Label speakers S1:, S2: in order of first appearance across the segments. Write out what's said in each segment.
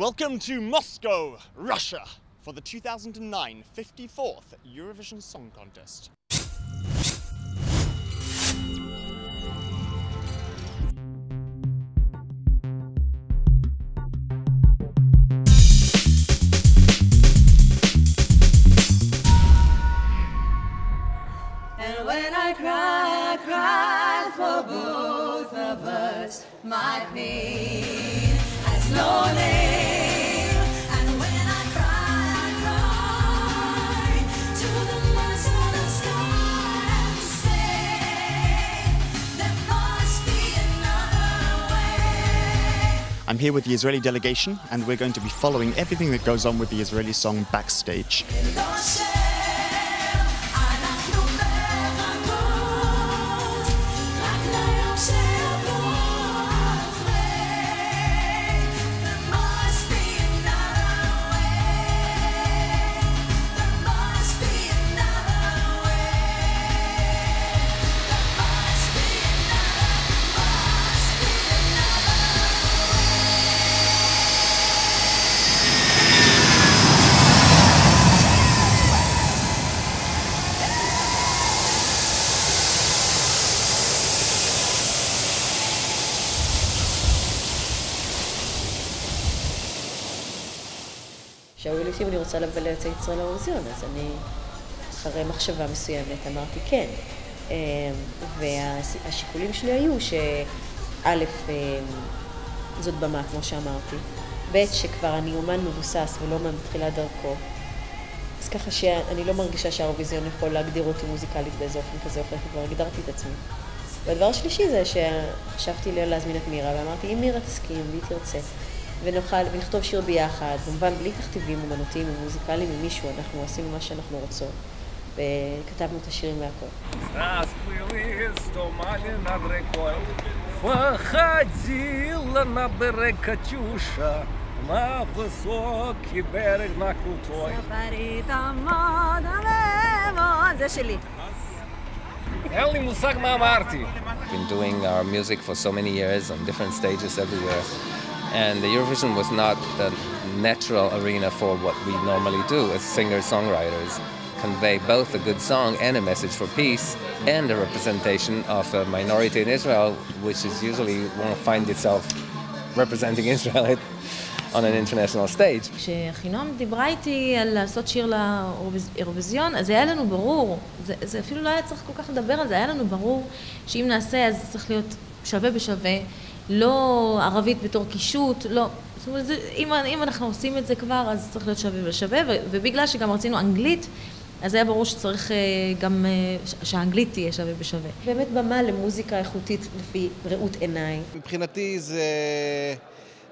S1: Welcome to Moscow, Russia, for the 2009 54th Eurovision Song Contest.
S2: And when I cry for both of us, my pain has no name. And when I cry to the lights of the sky and say, there must be another way.
S1: I'm here with the Israeli delegation, and we're going to be following everything that goes on with the Israeli song backstage.
S3: שאלו לי אם אני רוצה לייצג את ישראל לאירוויזיון, אז אני, אחרי מחשבה מסוימת, אמרתי כן. והשיקולים שלי היו שא', זאת במה, כמו שאמרתי, ב', שכבר אני אומן מבוסס ולא מתחילה דרכו, אז ככה שאני לא מרגישה שהאירוויזיון יכול להגדיר אותי מוזיקלית באיזה אופן כזה או אחר, כבר הגדרתי את עצמי. והדבר השלישי זה שחשבתי להזמין את מירה, ואמרתי, אם מירה תסכים והיא תרצה, ונכתוב שיר ביחד, כמובן בלי תכתיבים אומנותיים ומוזיקליים ממישהו, אנחנו עשינו מה שאנחנו רוצות, וכתבנו את השירים והכל.
S2: זה שלי.
S4: אין לי מושג מה אמרתי. Been doing our music for so many years on different stages everywhere. And the Eurovision was not the natural arena for what we normally do as singer-songwriters. Convey both a good song and a message for peace and a representation of a minority in Israel, which is usually won't find itself representing Israel on an international stage.
S5: כשחינום דיברה איתי על לעשות שיר לאירוויזיון, אז היה לנו ברור, זה אפילו לא היה צריך כל כך לדבר על זה, היה לנו ברור שאם נעשה אז צריך להיות שווה בשווה, לא ערבית בתור קישוט, לא. זאת אומרת, אם אנחנו עושים את זה כבר, אז צריך להיות שווה בשווה, ובגלל שגם רצינו אנגלית, אז היה ברור שצריך גם שהאנגלית תהיה שווה בשווה.
S3: באמת במה למוזיקה איכותית לפי ראות עיניי.
S6: מבחינתי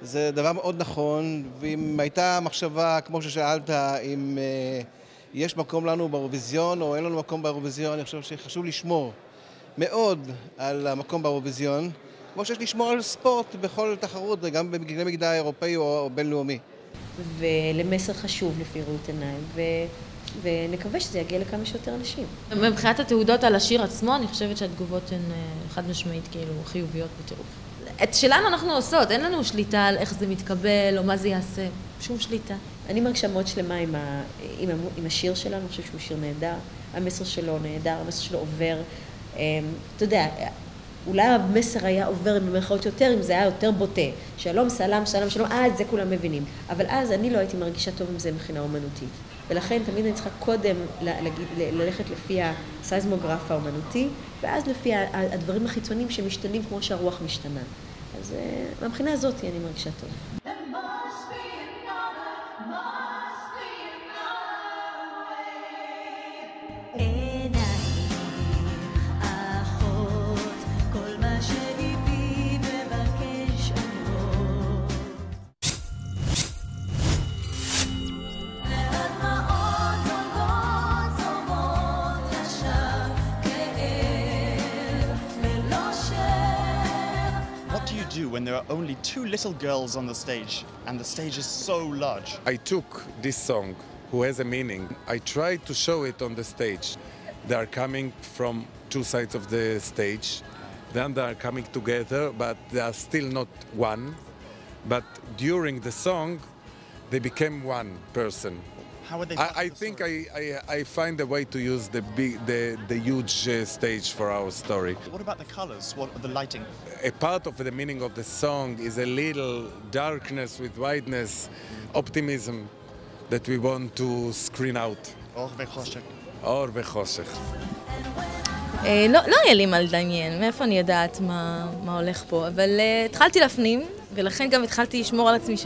S6: זה דבר מאוד נכון, ואם הייתה מחשבה, כמו ששאלת, אם יש מקום לנו באירוויזיון או אין לנו מקום באירוויזיון, אני חושב שחשוב לשמור מאוד על המקום באירוויזיון, כמו שיש לשמור על ספורט בכל תחרות, גם בקנה מידה אירופאי או בינלאומי.
S3: ולמסר חשוב לפי ראות עיניים, ונקווה שזה יגיע לכמה שיותר אנשים.
S5: מבחינת התעודות על השיר עצמו, אני חושבת שהתגובות הן חד משמעית כאילו חיוביות בטירוף. את שלנו אנחנו עושות, אין לנו שליטה על איך זה מתקבל או מה זה יעשה, שום שליטה.
S3: אני מרגישה מאוד שלמה עם השיר שלנו, אני חושבת שהוא שיר נהדר, המסר שלו נהדר, המסר שלו עובר, אתה יודע, אולי המסר היה עובר במרכאות יותר, אם זה היה יותר בוטה. שלום, סלם, שלום, שלום, את זה כולם מבינים. אבל אז אני לא הייתי מרגישה טוב עם זה מבחינה אומנותית. ולכן תמיד אני צריכה קודם ללכת לפי הסייזמוגרף האומנותי, ואז לפי הדברים החיצוניים שמשתנים כמו שהרוח משתנה. אז מהבחינה הזאת אני מרגישה טוב.
S1: When there are only two little girls on the stage and the stage is so large.
S7: I took this song, who has a meaning. I tried to show it on the stage. They are coming from two sides of the stage. Then they are coming together, but they are still not one. But during the song, They became one person.
S1: How would they?
S7: I think I find a way to use the huge stage for our story.
S1: What about the colours? What the lighting?
S7: A part of the meaning of the song is a little darkness with whiteness, optimism that we want to screen out.
S1: אור וחושך.
S7: אור וחושך.
S5: לא היה לי מה לדמיין, מאיפה אני יודעת מה הולך פה, אבל התחלתי להפנים, ולכן גם התחלתי לשמור על עצמי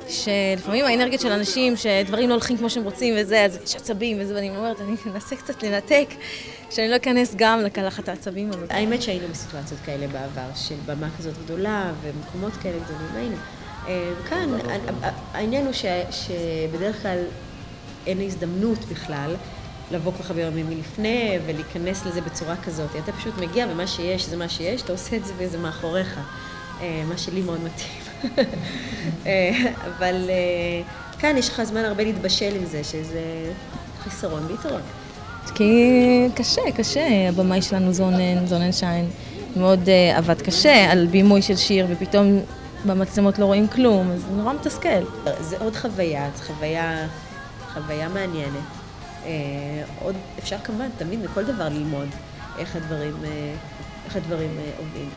S5: שלפעמים האנרגיות של אנשים, שדברים לא הולכים כמו שהם רוצים וזה, אז יש עצבים וזה, ואני אומרת, אני מנסה קצת לנתק, שאני לא אכנס גם לקלחת העצבים הזאת.
S3: האמת שהיינו בסיטואציות כאלה בעבר, של במה כזאת גדולה ומקומות כאלה גדולים, היינו. כאן, העניין הוא שבדרך כלל אין הזדמנות בכלל לבוא כל כך ימים מלפני ולהיכנס לזה בצורה כזאת. אתה פשוט מגיע ומה שיש זה מה שיש, אתה עושה את זה וזה מאחוריך. מה שלי מאוד מתאים. אבל כאן יש לך זמן הרבה להתבשל עם זה, שזה חיסרון ויתרון.
S5: כי קשה, הבמאי שלנו זונן שיין, מאוד עבד קשה על בימוי של שיר, ופתאום במצלמות לא רואים כלום, אז נורא מתסכל.
S3: זה עוד חוויה, זו חוויה מעניינת. עוד אפשר כמובן תמיד מכל דבר ללמוד איך הדברים עובדים.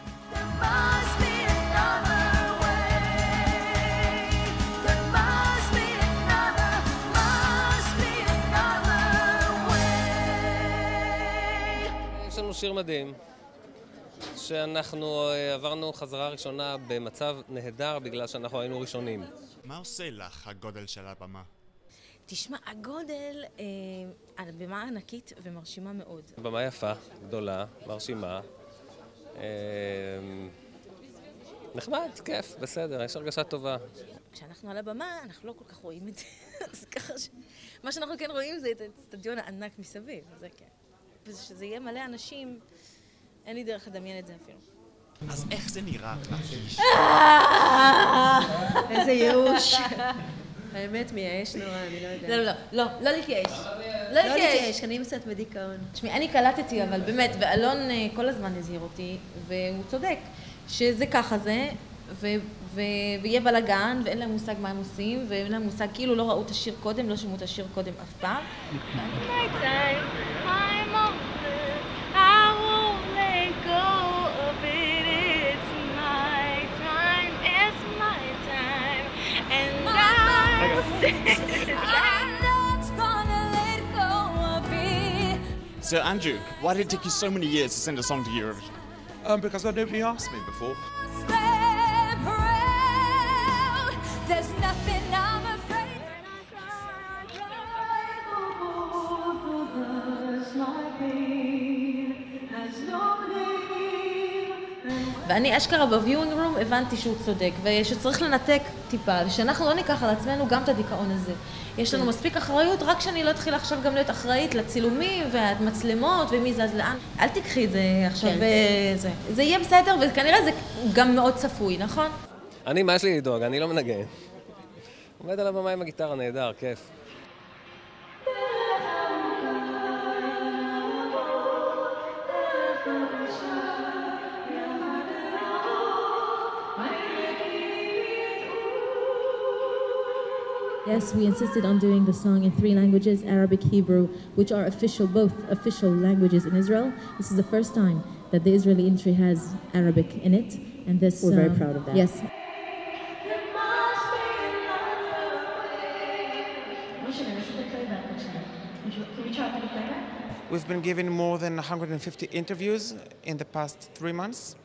S4: יש לנו שיר מדהים, שאנחנו עברנו חזרה ראשונה במצב נהדר בגלל שאנחנו היינו ראשונים.
S1: מה עושה לך הגודל של הבמה?
S5: תשמע, הגודל, הבמה ענקית ומרשימה מאוד.
S4: במה יפה, גדולה, מרשימה. נחמד, כיף, בסדר, יש הרגשה טובה.
S5: כשאנחנו על הבמה, אנחנו לא כל כך רואים את זה. אז ככה מה שאנחנו כן רואים זה את האצטדיון הענק מסביב, זה כן. ושזה יהיה מלא אנשים, אין לי דרך לדמיין את זה אפילו.
S1: אז איך זה נראה להרגיש?
S3: איזה ייאוש. האמת מייאש נורא, אני לא יודעת.
S5: לא להתייאש.
S3: לא להתייאש, אני קצת בדיכאון.
S5: תשמעי, אני קלטתי, אבל באמת, ואלון כל הזמן הזהיר אותי, והוא צודק, שזה ככה זה, ויהיה בלגן, ואין להם מושג מה הם עושים, ואין להם מושג, כאילו לא ראו את השיר קודם, לא שמעו את השיר קודם אף פעם.
S1: So Andrew, why did it take you so many years to send a song to Eurovision?
S8: Because nobody asked me before.
S2: There's nothing I'm afraid
S5: ואני אשכרה בוויואינג רום הבנתי שהוא צודק, ושצריך לנתק טיפה, ושאנחנו לא ניקח על עצמנו גם את הדיכאון הזה. יש לנו מספיק אחריות, רק שאני לא אתחיל עכשיו גם להיות אחראית לצילומים והמצלמות ומי זז לאן. אל תיקחי את זה עכשיו וזה. זה יהיה בסדר, וכנראה זה גם מאוד צפוי, נכון?
S4: אני, מה יש לי לדאוג? אני לא מנגן. עומד על הבמה עם הגיטרה, נהדר, כיף.
S9: Yes, we insisted on doing the song in 3 languages, Arabic, Hebrew, which are both official languages in Israel. This is the first time that the Israeli entry has Arabic in it, and this
S3: we're very proud of that.
S9: Yes.
S8: We've been given more than 150 interviews in the past 3 months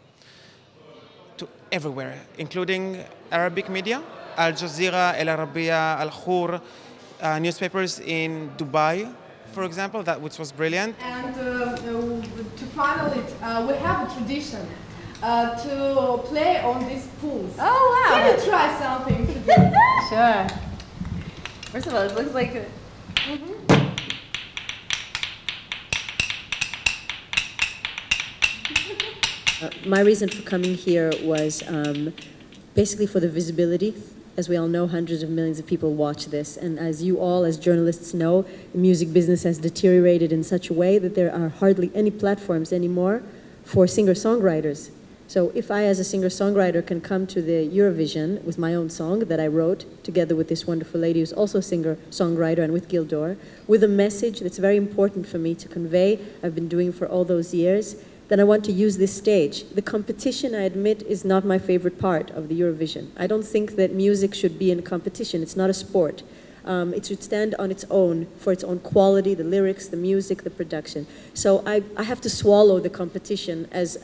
S8: to everywhere, including Arabic media, Al Jazeera, El Arabiya, Al Khur, newspapers in Dubai, for example, which was brilliant.
S10: And to final it, we have a tradition to play on these pools.
S5: Oh, wow!
S10: Can you try something to do?
S5: Sure. First of all, it looks like
S3: My reason for coming here was basically for the visibility. As we all know, hundreds of millions of people watch this. And as you all, as journalists know, the music business has deteriorated in such a way that there are hardly any platforms anymore for singer-songwriters. So if I, as a singer-songwriter, can come to the Eurovision with my own song that I wrote together with this wonderful lady who's also a singer-songwriter and with Gildor, with a message that's very important for me to convey, I've been doing for all those years, then I want to use this stage. The competition, I admit, is not my favorite part of the Eurovision. I don't think that music should be in competition. It's not a sport. It should stand on its own, for its own quality, the lyrics, the music, the production. So I have to swallow the competition as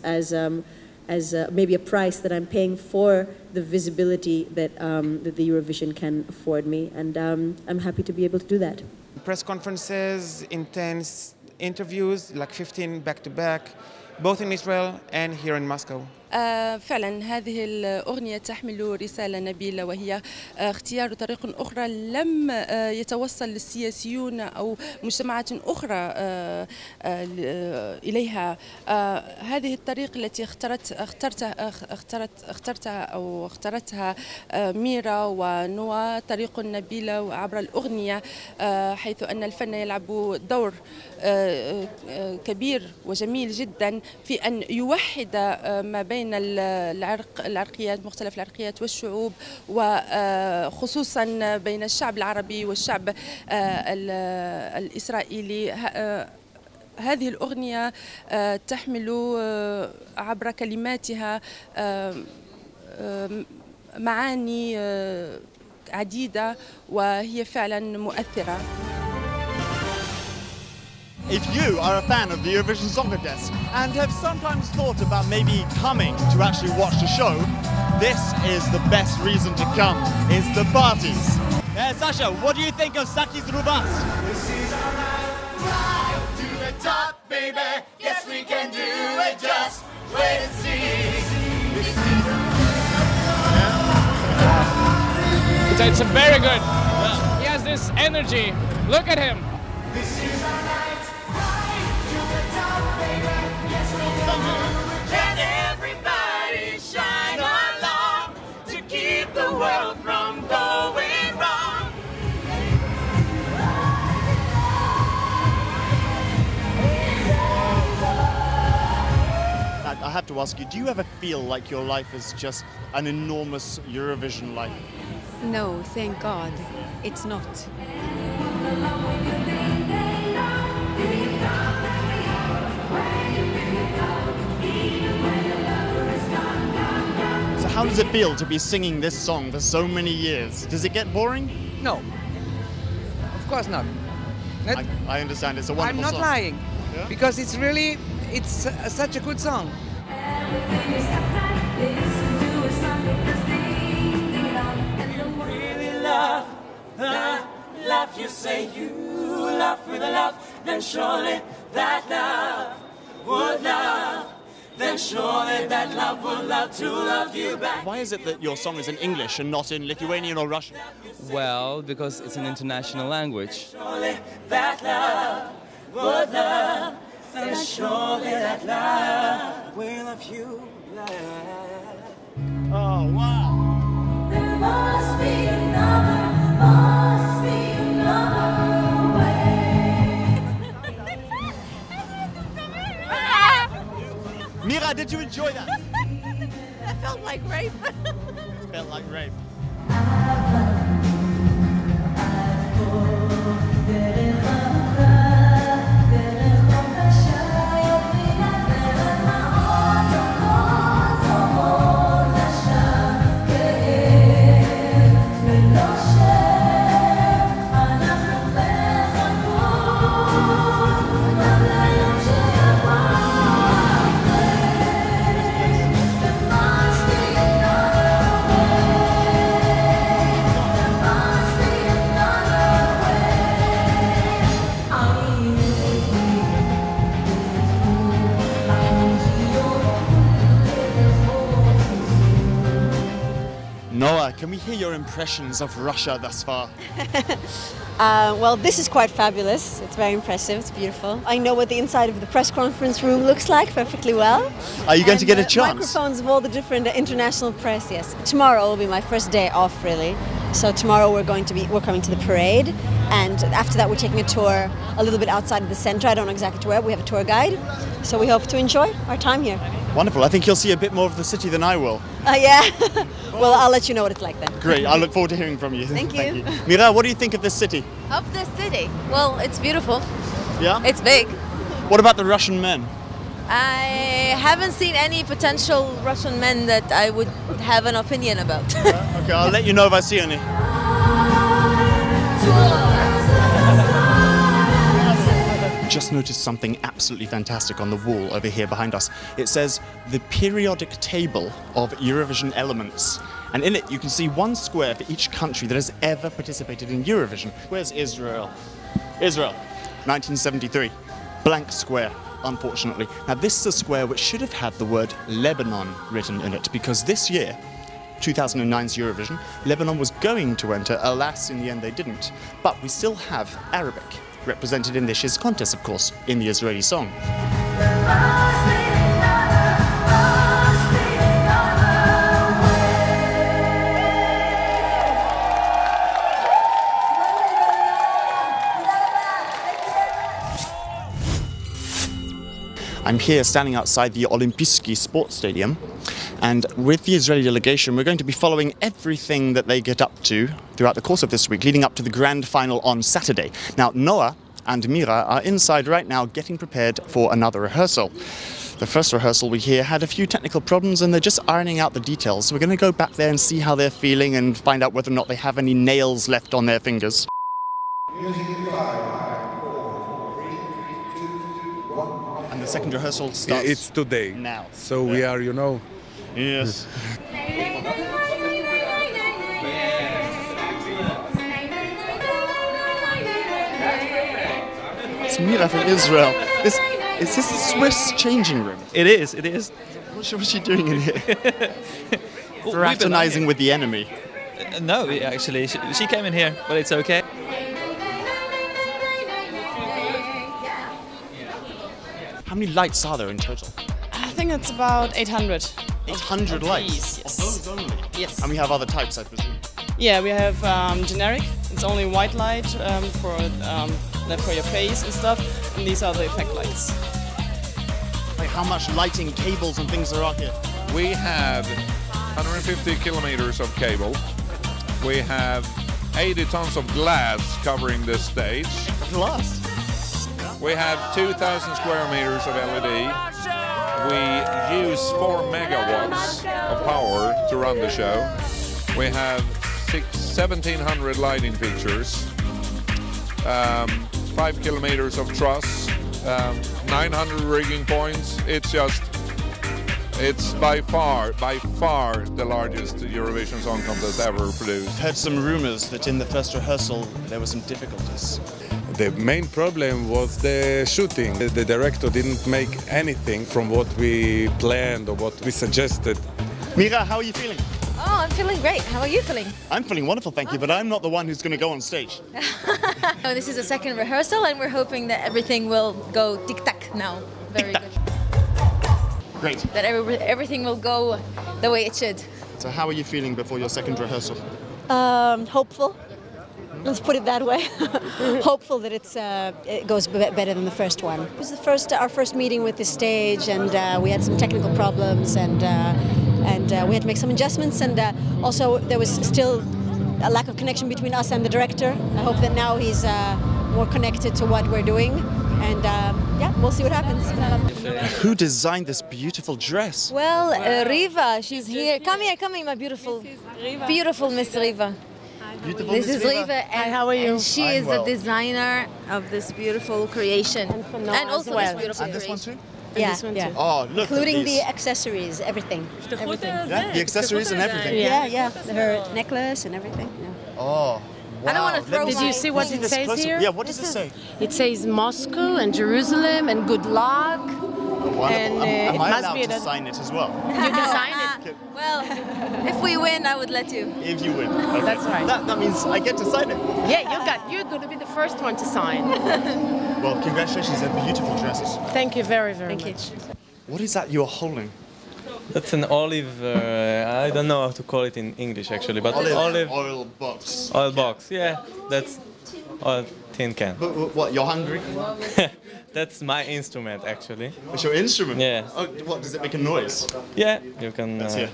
S3: maybe a price that I'm paying for the visibility that, that the Eurovision can afford me, and I'm happy to be able to do that.
S8: Press conferences, intense interviews, like 15 back-to-back, both in Israel and here in Moscow.
S11: فعلا هذه الأغنية تحمل رسالة نبيلة، وهي اختيار طريق أخرى لم يتوصل السياسيون أو مجتمعات أخرى إليها. هذه الطريق التي اخترتها ميرا ونوا طريق نبيلة عبر الأغنية، حيث أن الفن يلعب دور كبير وجميل جدا في أن يوحد ما بين العرقيات، مختلف العرقيات والشعوب، وخصوصا بين الشعب العربي والشعب الإسرائيلي. هذه الأغنية تحمل عبر كلماتها معاني عديدة وهي فعلا مؤثرة.
S1: If you are a fan of the Eurovision Song Contest and have sometimes thought about maybe coming to actually watch the show, this is the best reason to come. It's the parties. Sasha, what do you think of Saki's Rubas? This is our ride to the top, baby. Yes, we can do it. Just wait and see.
S12: It's very good. Yeah. He has this energy. Look at him.
S2: This is our night, ride to the top, baby. Yes, we can do it. Can everybody shine along to keep the world from going wrong?
S1: I have to ask you, do you ever feel like your life is just an enormous Eurovision life?
S13: No, thank God, it's not.
S1: So how does it feel to be singing this song for so many years? Does it get boring?
S14: No, of course not.
S1: I understand, it's a wonderful song.
S14: I'm not lying,
S1: yeah?
S14: Because it's really, it's such a good song.
S2: The love you say you love with a love, then surely that love would love, then surely that love would love to love you back.
S1: Why is it that your song is in English and not in Lithuanian or Russian?
S15: Well, because it's an international language.
S2: Surely that love would love, then surely that love will love you back.
S1: Oh, wow.
S2: There must be another. Must be another way.
S1: Mira, did you enjoy that?
S5: That felt like rape.
S1: Felt like rape. Noa, can we hear your impressions of Russia thus far?
S16: Well, this is quite fabulous. It's very impressive. It's beautiful. I know what the inside of the press conference room looks like perfectly well.
S1: Are you going to get a chance?
S16: Microphones of all the different international press, yes. Tomorrow will be my first day off, really. So tomorrow we're coming to the parade, and after that we're taking a tour a little bit outside of the center. I don't know exactly where. We have a tour guide, so we hope to enjoy our time here.
S1: Wonderful. I think you'll see a bit more of the city than I will.
S16: Yeah. Well, I'll let you know what it's like then.
S1: Great. I look forward to hearing from you.
S17: Thank you.
S1: Mira, what do you think of this city?
S17: Of the city? Well, it's beautiful.
S1: Yeah?
S17: It's big.
S1: What about the Russian men?
S17: I haven't seen any potential Russian men that I would have an opinion about.
S1: Okay, I'll let you know if I see any. Just noticed something absolutely fantastic on the wall over here behind us. It says the periodic table of Eurovision elements. And in it you can see one square for each country that has ever participated in Eurovision. Where's Israel? Israel, 1973. Blank square, unfortunately. Now this is a square which should have had the word Lebanon written in it, because this year, 2009's Eurovision, Lebanon was going to enter. Alas, in the end they didn't. But we still have Arabic, represented in this year's contest, of course, in the Israeli song. I'm here standing outside the Olimpijski Sports Stadium, and with the Israeli delegation we're going to be following everything that they get up to throughout the course of this week, leading up to the grand final on Saturday. Now Noa and Mira are inside right now getting prepared for another rehearsal. The first rehearsal we hear had a few technical problems and they're just ironing out the details, so we're going to go back there and see how they're feeling and find out whether or not they have any nails left on their fingers. And the second rehearsal starts.
S7: Yeah, it's today.
S1: Now.
S7: So we are, you know.
S1: Yes. It's Mira from Israel. Is this the Swiss changing room?
S18: It is, it is.
S1: What's she doing in here? Fraternizing with the enemy.
S18: No, actually, she came in here, but it's okay.
S1: How many lights are there in total?
S19: I think it's about 800.
S1: 800 lights?
S19: Yes.
S1: Those only?
S19: Yes.
S1: And we have other types, I presume?
S19: Yeah, we have generic. It's only white light for your face and stuff. And these are the effect lights.
S1: Like how much lighting, cables and things there are here?
S20: We have 150 kilometers of cable. We have 80 tons of glass covering this stage.
S1: Glass?
S20: We have 2,000 square meters of LED. We use 4 megawatts of power to run the show. We have 1,700 lighting fixtures, 5 kilometers of truss, 900 rigging points. It's by far the largest Eurovision Song Contest ever produced.
S1: I've heard some rumors that in the first rehearsal there were some difficulties.
S7: The main problem was the shooting. The director didn't make anything from what we planned or what we suggested.
S1: Mira, how are you feeling?
S17: Oh, I'm feeling great. How are you feeling?
S1: I'm feeling wonderful, thank you, but I'm not the one who's going to go on stage.
S17: Oh, this is a second rehearsal and we're hoping that everything will go tic-tac now. Very good.
S1: Great.
S17: That everything will go the way it should.
S1: So how are you feeling before your second rehearsal?
S16: Hopeful. Let's put it that way. Hopeful that it goes better than the first one. It was our first meeting with the stage, and we had some technical problems, and we had to make some adjustments, and also there was still a lack of connection between us and the director. I hope that now he's more connected to what we're doing, and yeah, we'll see what happens.
S1: Who designed this beautiful dress?
S17: Well, Riva, she's here. Come here, my beautiful Miss Riva.
S1: Beautiful
S17: This
S1: Miss
S17: is
S1: Riva.
S17: Riva, and she
S1: I'm
S17: is
S1: well.
S17: the designer of this beautiful creation. And also this beautiful
S1: And this one
S17: creation.
S1: too?
S16: Yeah.
S1: Oh, look
S16: Including
S1: at these.
S16: the accessories, everything.
S1: Yeah, the accessories and everything.
S16: Yeah. Her necklace and everything. Yeah.
S1: Oh,
S17: I don't want to throw.
S21: Did you see what it says here?
S1: Yeah, what does it say?
S21: It says Moscow and Jerusalem and good luck.
S1: Wonderful.
S21: And
S1: Am
S21: it
S1: I
S21: must
S1: allowed
S21: be
S1: to sign it as well?
S21: You can sign it.
S17: Well, if we win, I would let you.
S1: If you win. Okay.
S21: That's right.
S1: That means I get to sign it.
S21: Yeah, you're going to be the first one to sign.
S1: Well, congratulations, they're beautiful dresses.
S21: Thank you very much.
S1: What is that you're holding?
S15: That's an olive, I don't know how to call it in English actually, but
S1: olive oil box.
S15: Oil box, yeah, that's oil Can.
S1: What, you're hungry?
S15: That's my instrument, actually.
S1: It's your instrument?
S15: Yeah.
S1: Oh, what, does it make a noise?
S15: Yeah, you can...
S1: Let's hear.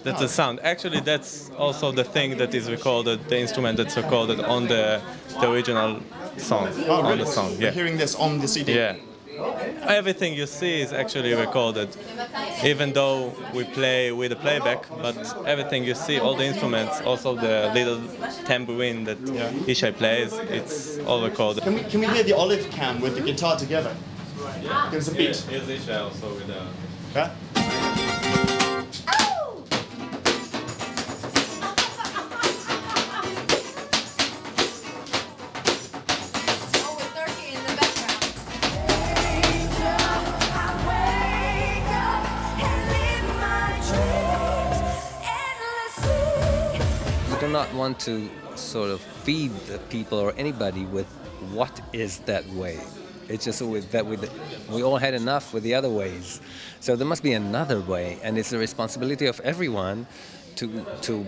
S15: That's the sound. Actually, that's also the thing that is recorded, the instrument that's recorded on the original song.
S1: Oh, really?
S15: On the song, yeah.
S1: You're hearing this on the CD?
S15: Yeah. Everything you see is actually recorded, even though we play with the playback, but everything you see, all the instruments, also the little tambourine that Ishai plays, it's all recorded.
S1: Can we hear the olive can with the guitar together? Give us a beat.
S15: Here's Ishai also with the...
S1: Okay.
S4: Do not want to sort of feed the people or anybody with what is that way. It's just that we all had enough with the other ways. So there must be another way, and it's the responsibility of everyone to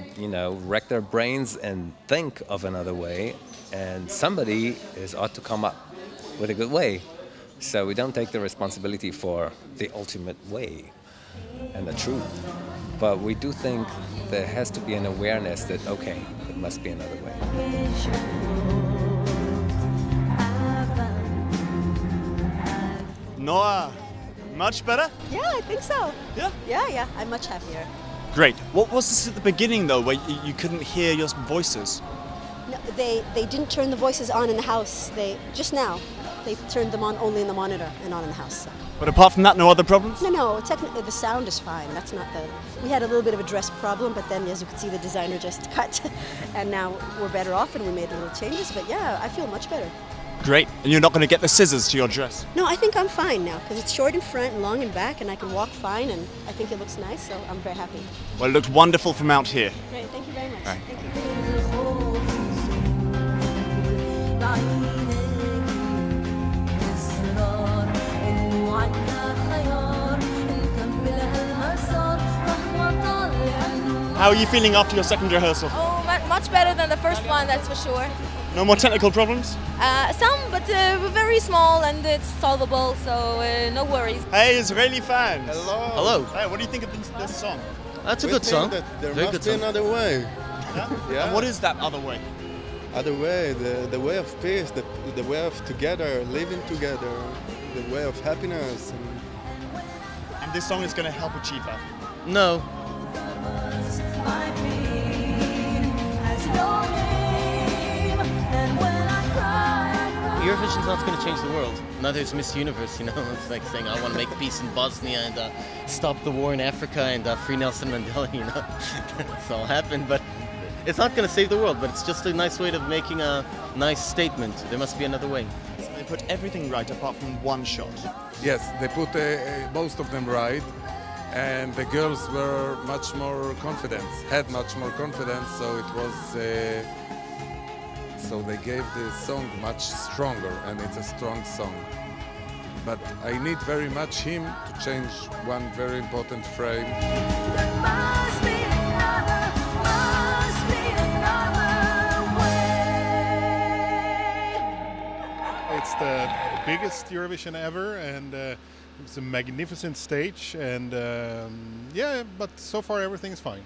S4: wreck their brains and think of another way, and somebody ought to come up with a good way. So we don't take the responsibility for the ultimate way and the truth. But we do think there has to be an awareness that, okay, there must be another way.
S1: Noa, much better?
S16: Yeah, I think so.
S1: Yeah?
S16: Yeah, I'm much happier.
S1: Great. What was this at the beginning, though, where you couldn't hear your voices?
S16: No, they didn't turn the voices on in the house. Just now. They turned them on only in the monitor and not in the house. So.
S1: But apart from that, no other problems?
S16: No, technically the sound is fine. That's not the... We had a little bit of a dress problem, but then, as you can see, the designer just cut. And now we're better off and we made little changes. But yeah, I feel much better.
S1: Great. And you're not going to get the scissors to your dress?
S16: No, I think I'm fine now, because it's short in front and long in back, and I can walk fine, and I think it looks nice, so I'm very happy.
S1: Well, it looked wonderful from out here.
S16: Great, thank you very much.
S1: Right.
S16: Thank you.
S1: How are you feeling after your second rehearsal?
S17: Oh, much better than the first one, that's for sure.
S1: No more technical problems?
S17: Some, but very small, and it's solvable, so no worries.
S1: Hey, Israeli fans.
S6: Hello.
S1: Hello. Hey, what do you think of this song?
S6: That's a good song. That there
S1: Very
S6: must
S1: good
S6: be
S1: song.
S6: another way.
S1: Yeah? And what is that other way?
S6: Other way, the way of peace, the way of together, living together, the way of happiness.
S1: And this song is going to help achieve that?
S6: No.
S22: Eurovision's not going to change the world. Neither is Miss Universe, you know. It's like saying, I want to make peace in Bosnia and stop the war in Africa and free Nelson Mandela, you know. It's all happened, but it's not going to save the world, but it's just a nice way of making a nice statement. There must be another way.
S1: So they put everything right apart from one shot.
S7: Yes, they put most of them right, and the girls were much more confident, had much more confidence, so it was... So they gave the song much stronger, and it's a strong song. But I need very much him to change one very important frame.
S23: It's the biggest Eurovision ever, and it's a magnificent stage, and yeah, but so far everything's fine.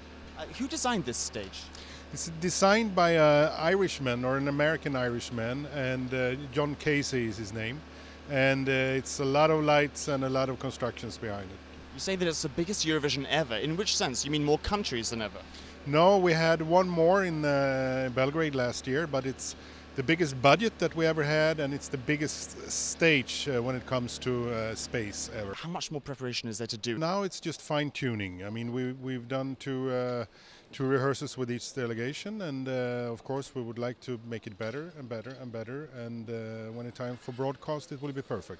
S1: Who designed this stage?
S23: It's designed by an Irishman, or an American Irishman, and John Casey is his name. And it's a lot of lights and a lot of constructions behind it.
S1: You say that it's the biggest Eurovision ever. In which sense? You mean more countries than ever?
S23: No, we had one more in Belgrade last year, but it's the biggest budget that we ever had, and it's the biggest stage when it comes to space ever.
S1: How much more preparation is there to do?
S23: Now it's just fine-tuning. I mean, we've done two rehearsals with each delegation, and of course we would like to make it better and better and better, and when it's time for broadcast it will be perfect.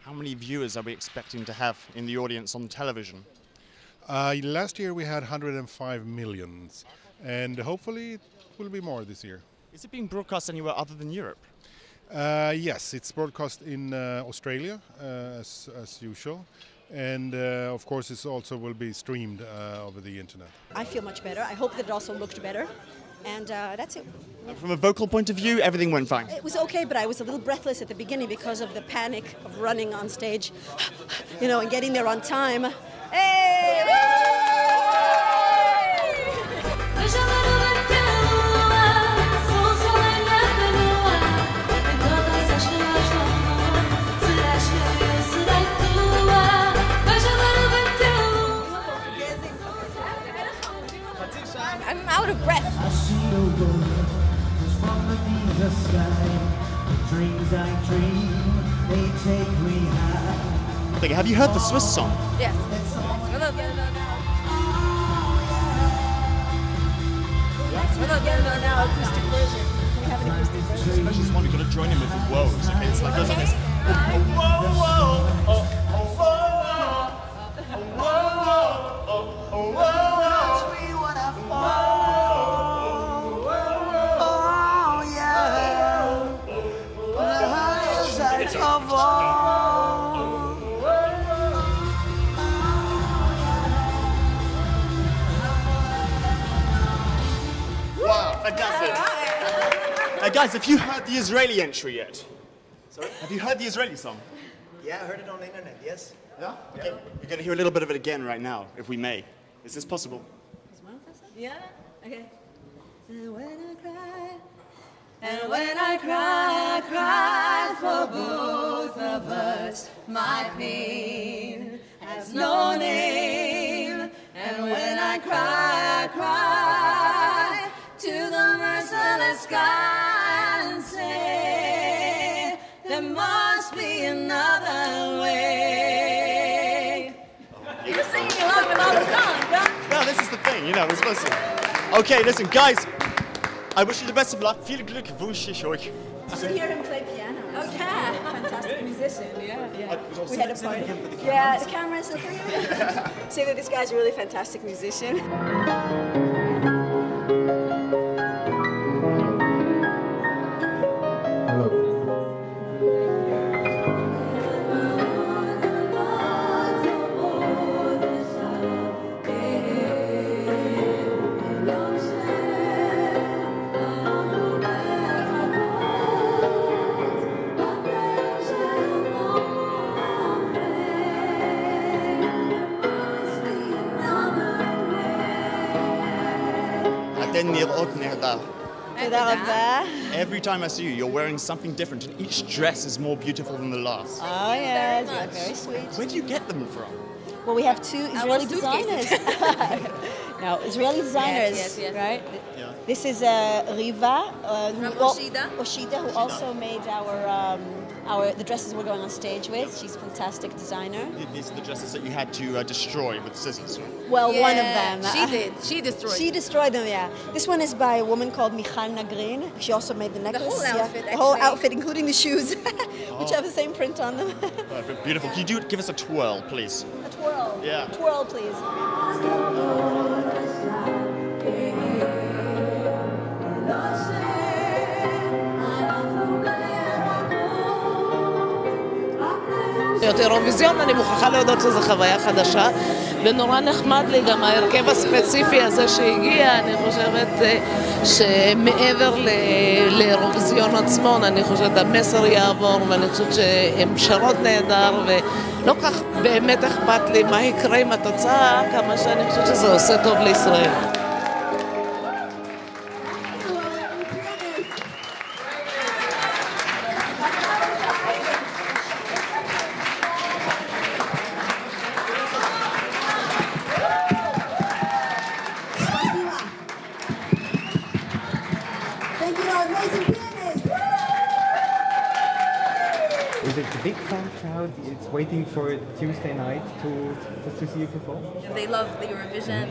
S1: How many viewers are we expecting to have in the audience on television?
S23: Last year we had 105 million, and hopefully it will be more this year.
S1: Is it being broadcast anywhere other than Europe?
S23: Yes, it's broadcast in Australia as usual. And of course it also will be streamed over the internet.
S16: I feel much better. I hope that it also looked better. And that's it.
S1: And from a vocal point of view, everything went fine.
S16: It was okay, but I was a little breathless at the beginning because of the panic of running on stage, you know, and getting there on time. Hey!
S17: I'm out of breath.
S1: Have you heard the Swiss song?
S17: Yes.
S16: Now acoustic version. We have an acoustic version.
S1: Especially this one, we've got to join in with the woes. Okay, it's like goes like this. Wow, fantastic. Guys, have you heard the Israeli entry yet? Sorry? Have you heard the Israeli song?
S3: Yeah, I heard it on the internet, yes.
S1: Yeah? Okay. You're going to hear a little bit of it again right now, if we may. Is this possible?
S16: Yeah? Okay.
S2: And when I cry, I cry for both of us. My pain has no name. And when I cry, I cry to the merciless sky and say, there must be another way.
S17: You're singing along with all the songs, huh?
S1: No, this is the thing, you know, we're supposed to. Okay, listen, guys. I wish you the best of luck. Viel Glück wünsche ich euch.
S16: You should hear him play piano.
S17: Okay.
S16: Fantastic musician, yeah. We had a party. Yeah, the camera's over here. Say that this guy's a really fantastic musician.
S1: Every time I see you, you're wearing something different, and each dress is more beautiful than the last.
S16: Oh, yes, very sweet.
S1: Where do you get them from?
S16: Well, we have two Israeli designers. No, Israeli designers,
S17: yes.
S16: right?
S1: Yeah.
S16: This is Riva,
S17: Oshida.
S16: Oshida, who also made the dresses we're going on stage with. She's a fantastic designer.
S1: These are the dresses that you had to destroy with scissors, right?
S16: Well, one of them.
S17: She did. She destroyed.
S16: She destroyed them, yeah. This one is by a woman called Michal Nagrin. She also made the necklace.
S17: whole outfit,
S16: The whole
S17: actually.
S16: outfit, including the shoes, which have the same print on them.
S1: Beautiful. Can you give us a twirl, please?
S16: A twirl.
S1: Yeah.
S16: Twirl, please.
S9: אירוויזיון, אני מוכרחה להודות שזו חוויה חדשה ונורא נחמד לי גם ההרכב הספציפי הזה שהגיע. אני חושבת שמעבר לאירוויזיון עצמו, אני חושבת המסר יעבור, ואני חושבת שהן שרות נהדר ולא כך באמת אכפת לי מה יקרה עם התוצאה, כמה שאני חושבת שזה עושה טוב לישראל.
S10: It's a big fan crowd. It's waiting for Tuesday night to see you perform.
S17: They love the Eurovision.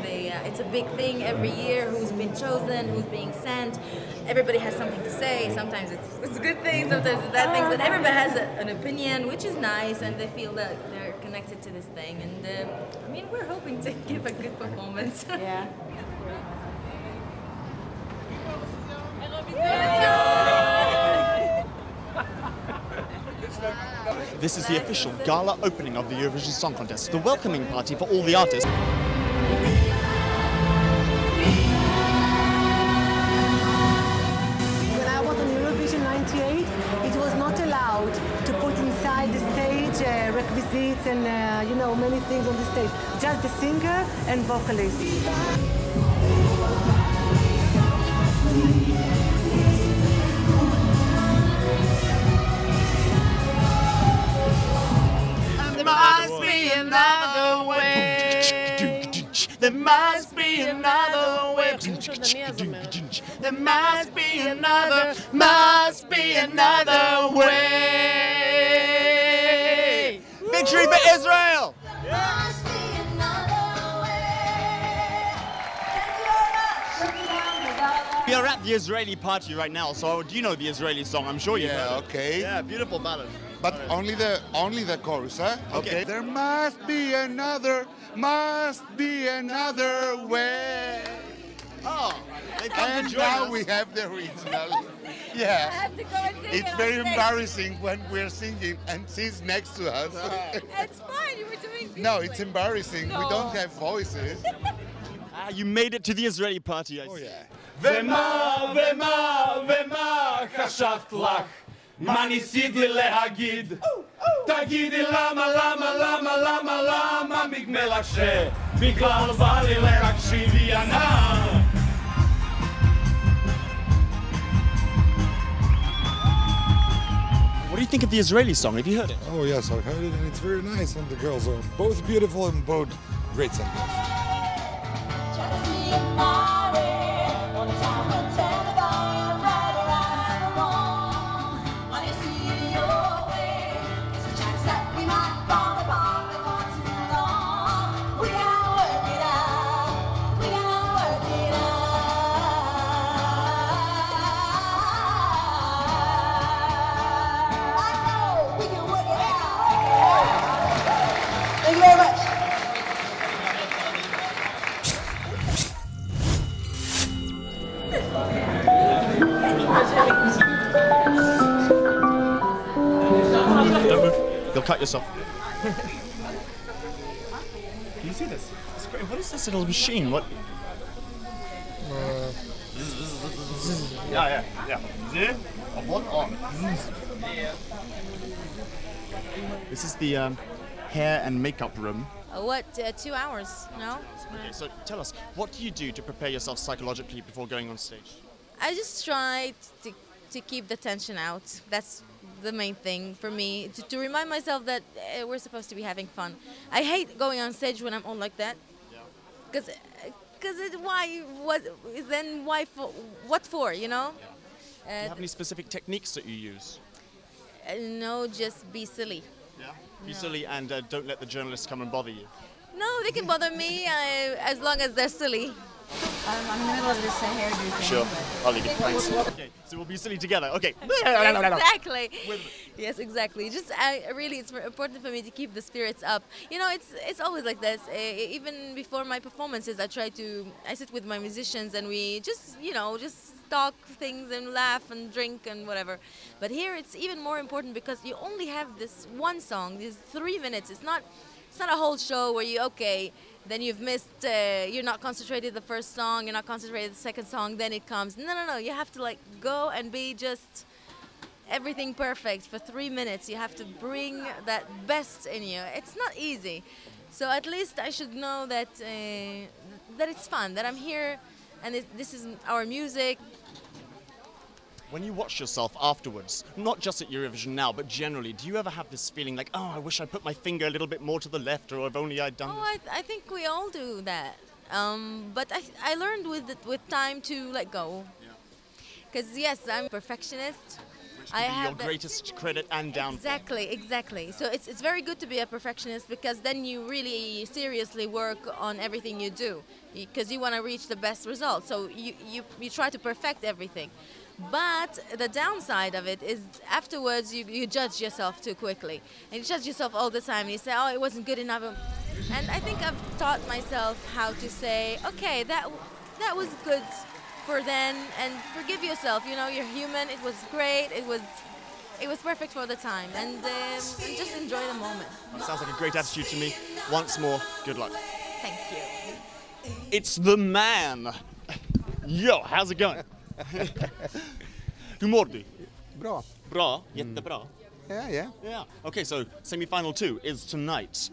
S17: It's a big thing every year. Who's been chosen? Who's being sent? Everybody has something to say. Sometimes it's good things. Sometimes it's bad things. But everybody has an opinion, which is nice, and they feel that they're connected to this thing. And I mean, we're hoping to give a good performance.
S16: Yeah.
S1: This is the official gala opening of the Eurovision Song Contest, the welcoming party for all the artists.
S8: you know, many things on the stage. Just the singer and vocalist.
S2: There must be another way. There must be another way. There must be another way.
S1: Victory for Israel! We are at the Israeli party right now, so do you know the Israeli song? I'm sure you know.
S11: Yeah, okay.
S1: Yeah, beautiful ballad.
S11: But only the chorus, huh?
S1: Okay.
S11: There must be another way.
S1: Oh, they've come
S11: And
S1: to join
S11: now
S1: us.
S11: we have the original. Yeah.
S17: have to go and sing
S11: It's
S17: it
S11: very
S17: on stage.
S11: embarrassing when we're singing and she's next to us.
S17: It's fine, you were doing beautifully.
S11: No, it's embarrassing. We don't have voices.
S1: You made it to the Israeli party, I see.
S11: Oh, yeah.
S2: ומה חשבת לך? מה ניסיתי להגיד? תגידי למה מגמל לך שבגלל בא לי להקשיב ינם.
S1: What do you think of the Israeli song? Have you heard it?
S12: Oh yes, I've heard it and it's very nice and the girls are both beautiful and both great singers.
S2: Thank you very much.
S1: Don't move. You'll cut yourself. Can you see this? It's great. What is this little machine? What? Yeah. What on? This is the hair and makeup room.
S5: What, 2 hours, no?
S1: Okay, so tell us, what do you do to prepare yourself psychologically before going on stage?
S5: I just try to keep the tension out. That's the main thing for me, to remind myself that we're supposed to be having fun. I hate going on stage when I'm all like that. Because what for, you know?
S1: Do you have any specific techniques that you use?
S5: No, just be silly.
S1: Yeah. Be silly and don't let the journalists come and bother you.
S5: No, they can bother me as long as they're silly.
S17: I'm in the middle of this hairdo thing.
S1: Sure, I'll leave it. Thanks. Okay, so we'll be silly together. Okay.
S5: Exactly. Yes, exactly. Just really, it's important for me to keep the spirits up. You know, it's always like this. Even before my performances, I sit with my musicians and we just talk things and laugh and drink and whatever. But here, it's even more important because you only have this one song, these 3 minutes. It's not a whole show where then you've missed, you're not concentrated the first song, you're not concentrated the second song, then it comes. No, you have to go and be just everything perfect for 3 minutes. You have to bring that best in you. It's not easy. So at least I should know that it's fun, that I'm here and this is our music.
S1: When you watch yourself afterwards, not just at Eurovision now, but generally, do you ever have this feeling like, oh, I wish I put my finger a little bit more to the left, or if only I'd done this?
S5: I think we all do that. But I learned with time to let go. Because yes, I'm a perfectionist.
S1: Which can be your greatest credit and downfall.
S5: Exactly. So it's very good to be a perfectionist because then you really seriously work on everything you do because you want to reach the best result. So you try to perfect everything. But the downside of it is afterwards you judge yourself too quickly. And you judge yourself all the time and you say, oh, it wasn't good enough. And I think I've taught myself how to say, okay, that was good for then, and forgive yourself. You know, you're human. It was great. It was perfect for the time, and just enjoy the moment.
S1: That sounds like a great attitude to me. Once more, good luck.
S5: Thank you.
S1: It's the man. Yo, how's it going? Hur mår du?
S24: Bra.
S1: Bra? Jättebra. Yeah. Okay, so semi-final 2 is tonight.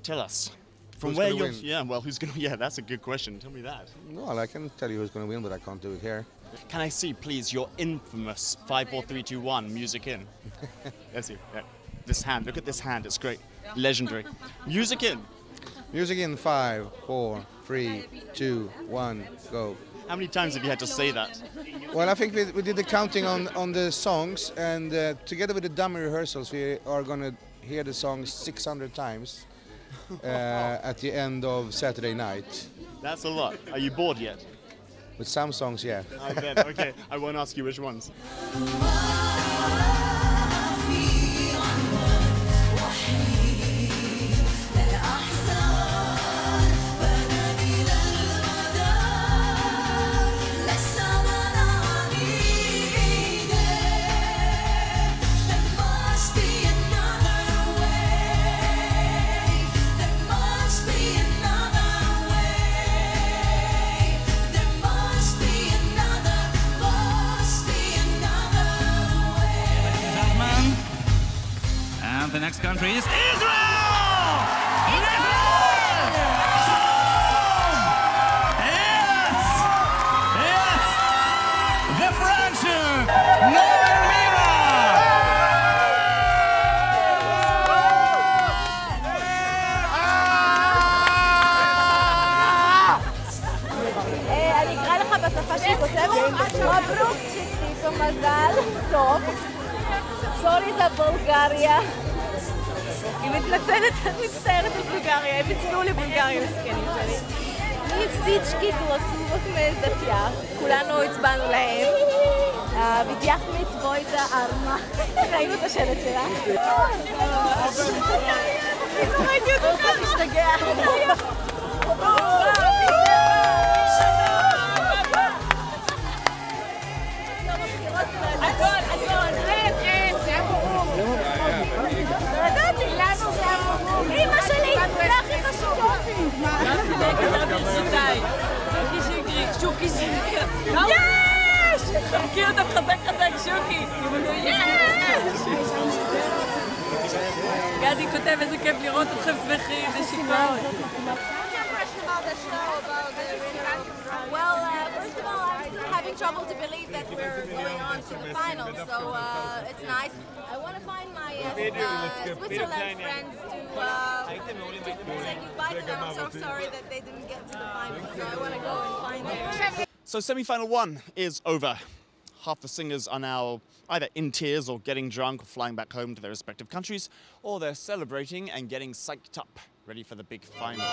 S1: Tell us. From
S13: Who's
S1: where
S13: gonna
S1: you're...
S13: win?
S1: Yeah, well, who's going to... Yeah, that's a good question. Tell me that.
S13: Well, I can tell you who's going to win, but I can't do it here.
S1: Can I see, please, your infamous 5, 4, 3, 2, 1 music in? Let's see. Yeah. This hand. Look at this hand. It's great. Legendary. Music in.
S13: Music in 5, 4, 3, 2, 1, go.
S1: How many times have you had to say that?
S13: Well, I think we did the counting on the songs, and together with the dummy rehearsals, we are going to hear the songs 600 times at the end of Saturday night.
S1: That's a lot. Are you bored yet?
S13: With some songs, yeah.
S1: I bet. Okay, I won't ask you which ones.
S2: The next country is Israel! Yes! The French! Noa Mira!
S17: אני אקרא לך בשפה שהיא כותבת. מברוק, צ'יסטיקו, מזל טוב. סורי זה בולגריה. היא מתנצלת, אני מצטערת על בולגריה, הם הצביעו לבולגריה מסכנים שלי. נפסיצ'קי גלוסובוק מזתיה, כולנו הצבענו להם. בדיח מתבוידה ארמה, ראינו את השלט שלה. ראיתי אותך משתגע. אמא שלי, זה הכי חשוב. שוקי שוקי. יש! חבקי אותם חזק חזק שוקי. יש! גדי כותב איזה כיף לראות אתכם שמחים, זה שיכון. Well, first of all, I'm still having trouble to believe that we're going on to the finals, so it's nice. I want to find my Switzerland friends to say goodbye to them. I'm so sorry that they didn't get to the finals, so I want to go and find them.
S1: So semi-final 1 is over. Half the singers are now either in tears or getting drunk or flying back home to their respective countries, or they're celebrating and getting psyched up, ready for the big final.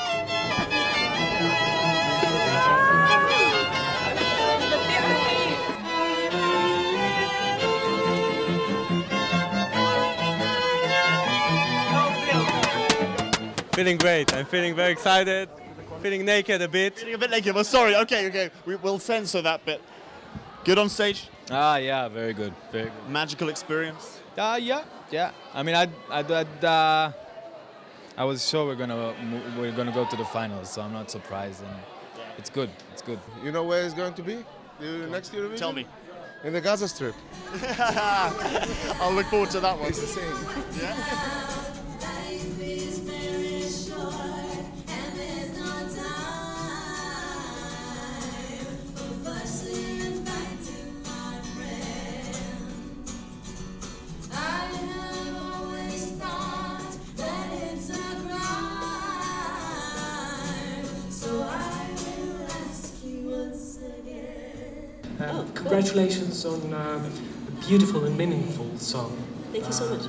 S15: Feeling great. I'm feeling very excited. Feeling naked a bit.
S1: Feeling a bit naked. Well, sorry. Okay. We'll censor that bit. Good on stage?
S14: Yeah, very good. Very good.
S1: Magical experience?
S14: Yeah. I mean, I was sure we're gonna go to the finals, so I'm not surprised. And it's good. It's good.
S13: You know where it's going to be? The next Eurovision?
S1: Tell me.
S13: In the Gaza Strip.
S1: I'll look forward to that one.
S13: It's the same.
S1: Yeah.
S18: Congratulations on a beautiful and meaningful song.
S24: Thank you so much.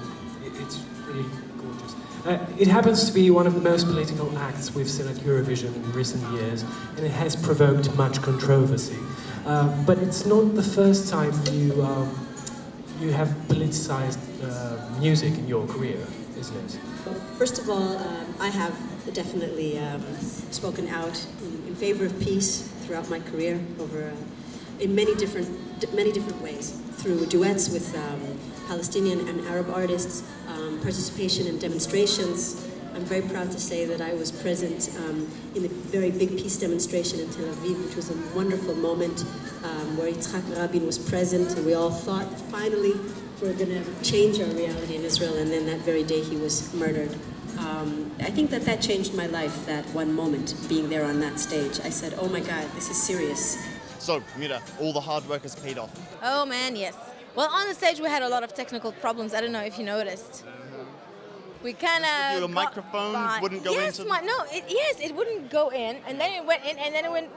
S18: It's really gorgeous. It happens to be one of the most political acts we've seen at Eurovision in recent years, and it has provoked much controversy. But it's not the first time you have politicized music in your career, isn't it?
S24: First of all, I have definitely spoken out in favor of peace throughout my career in many different ways, through duets with Palestinian and Arab artists, participation in demonstrations. I'm very proud to say that I was present in a very big peace demonstration in Tel Aviv, which was a wonderful moment where Yitzhak Rabin was present, and we all thought finally were going to change our reality in Israel, and then that very day he was murdered. I think that changed my life, that one moment, being there on that stage. I said, oh my God, this is serious.
S1: So, Mira, all the hard work has paid off.
S17: Oh man, yes. Well, on the stage we had a lot of technical problems. I don't know if you noticed. We kind of...
S1: Your microphone wouldn't go into...
S17: Yes, it wouldn't go in, and then it went in, and then it went...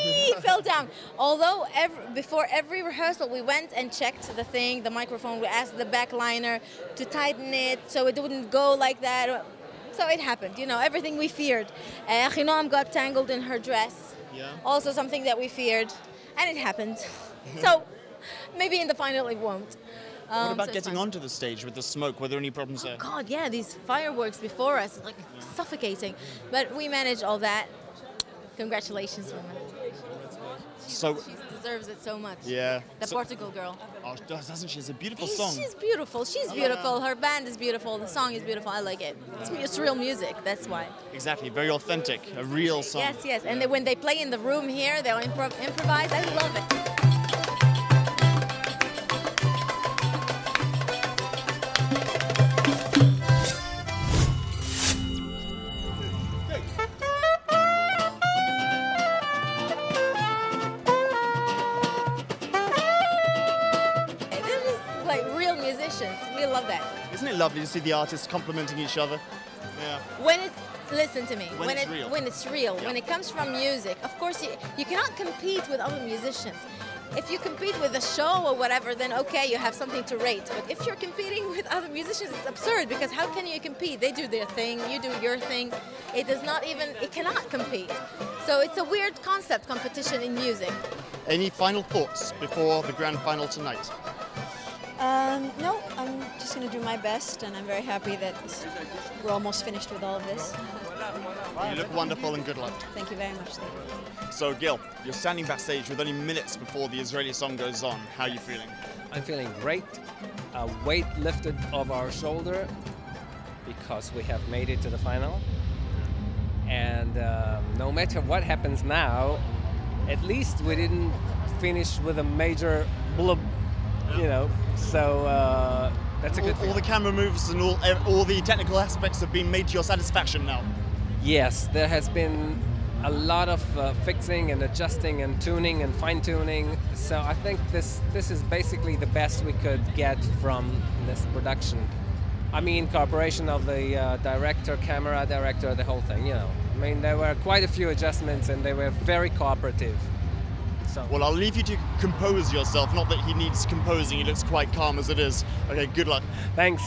S17: It fell down. Although before every rehearsal we went and checked the microphone. We asked the backliner to tighten it so it wouldn't go like that. So it happened, you know, everything we feared. Achinoam got tangled in her dress.
S1: Yeah.
S17: Also something that we feared, and it happened. So maybe in the final it won't.
S1: What about getting onto the stage with the smoke? Were there any problems there?
S17: God, yeah, these fireworks before us, like suffocating. But we managed all that. Congratulations, women.
S1: So
S17: she deserves it so much.
S1: Yeah.
S17: The Portugal girl.
S1: Oh, doesn't she? It's a beautiful song.
S17: She's beautiful. She's beautiful. Her band is beautiful. The song is beautiful. I like it. It's real music. That's why.
S1: Exactly. Very authentic. A real song.
S17: Yes, yes. And when they play in the room here, they'll improvise. I love it. We love that.
S1: Isn't it lovely to see the artists complimenting each other? Yeah.
S17: Listen to me. When it's real.
S1: Yeah.
S17: When it comes from music, of course you cannot compete with other musicians. If you compete with a show or whatever, then okay, you have something to rate. But if you're competing with other musicians, it's absurd because how can you compete? They do their thing, you do your thing. It cannot compete. So it's a weird concept, competition in music.
S1: Any final thoughts before the grand final tonight?
S24: No, I'm just going to do my best, and I'm very happy that we're almost finished with all of this.
S1: You look wonderful, and good luck.
S24: Thank you very much. Thank you.
S1: So, Gil, you're standing backstage with only minutes before the Israeli song goes on. How are you feeling?
S4: I'm feeling great. A weight lifted off our shoulder because we have made it to the final. And no matter what happens now, at least we didn't finish with a major blub. You know, so that's a good thing.
S1: All the camera moves and all the technical aspects have been made to your satisfaction now.
S4: Yes, there has been a lot of fixing and adjusting and tuning and fine-tuning. So I think this is basically the best we could get from this production. I mean, cooperation of the director, camera director, the whole thing. You know, I mean, there were quite a few adjustments and they were very cooperative. So.
S1: Well, I'll leave you to compose yourself. Not that he needs composing, he looks quite calm as it is. Okay, good luck.
S4: Thanks.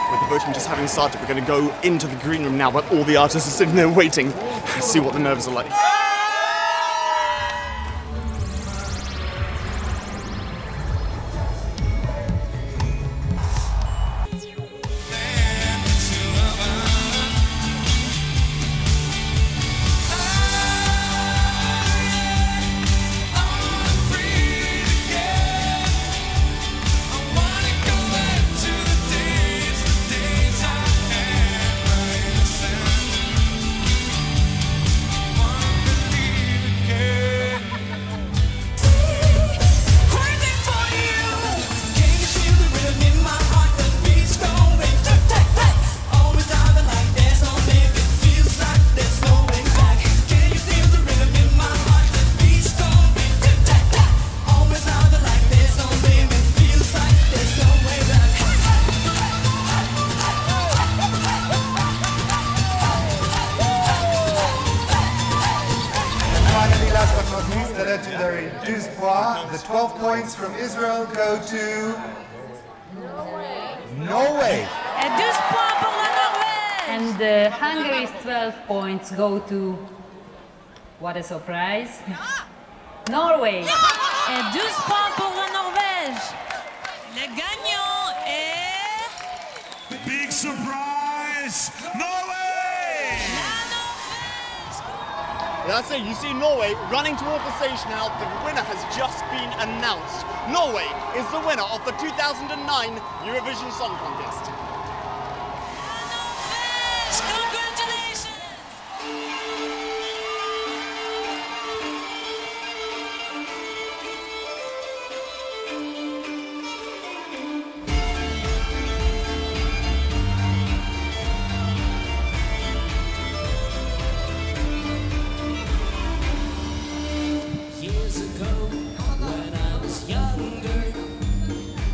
S1: With the voting just having started, we're going to go into the green room now where all the artists are sitting there waiting. See what the nerves are like.
S19: The 12 points from Israel go to Norway.
S20: Et 12 points pour la Norvège. And
S6: And Hungary's 12 points go to, what a surprise, Norway.
S2: Et 12 points pour la Norvège. Le gagnant est...
S20: Big surprise, Norway!
S1: That's it, you see Norway running toward the stage now. The winner has just been announced. Norway is the winner of the 2009 Eurovision Song Contest.
S2: Congratulations! Years ago, when I was younger,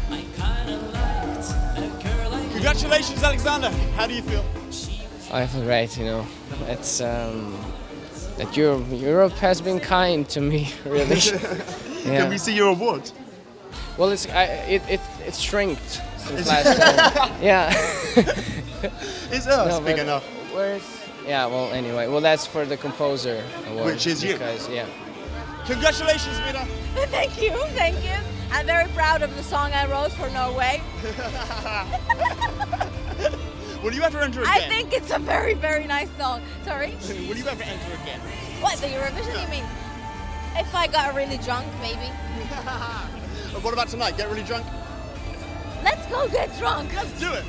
S2: I kinda liked a girl like
S1: Congratulations, Alexander. How do you feel?
S21: I feel great, you know. It's that Europe has been kind to me, really.
S1: Can we see your award?
S21: Well, it's shrinked since last time. Yeah.
S1: Is ours big
S21: but
S1: enough?
S21: Where's? Yeah. Well, anyway. Well, that's for the composer award.
S1: Which is you.
S21: Because, yeah.
S1: Congratulations, Mira.
S22: Thank you, thank you. I'm very proud of the song I wrote for Norway.
S1: Will you ever enter again?
S22: I think it's a very, very nice song. Sorry?
S1: Will you ever enter again?
S22: What, the Eurovision you mean? If I got really drunk, maybe.
S1: What about tonight? Get really drunk?
S22: Let's go get drunk.
S1: Let's do it.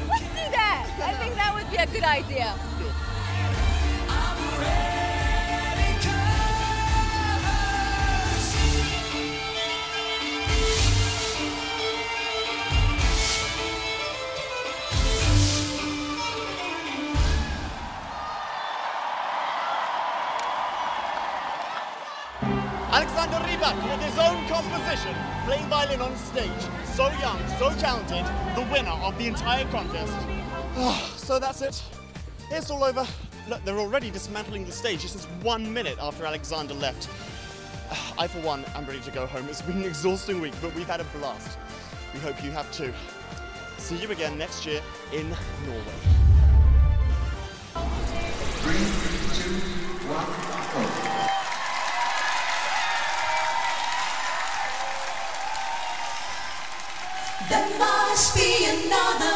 S22: Let's do that. I think that would be a good idea.
S1: Alexander Rybak with his own composition, playing violin on stage. So young, so talented, the winner of the entire contest. So that's it. It's all over. Look, they're already dismantling the stage. This is 1 minute after Alexander left. I, for one, am ready to go home. It's been an exhausting week, but we've had a blast. We hope you have too. See you again next year in Norway.
S2: 3, 2, 1, go. There must be another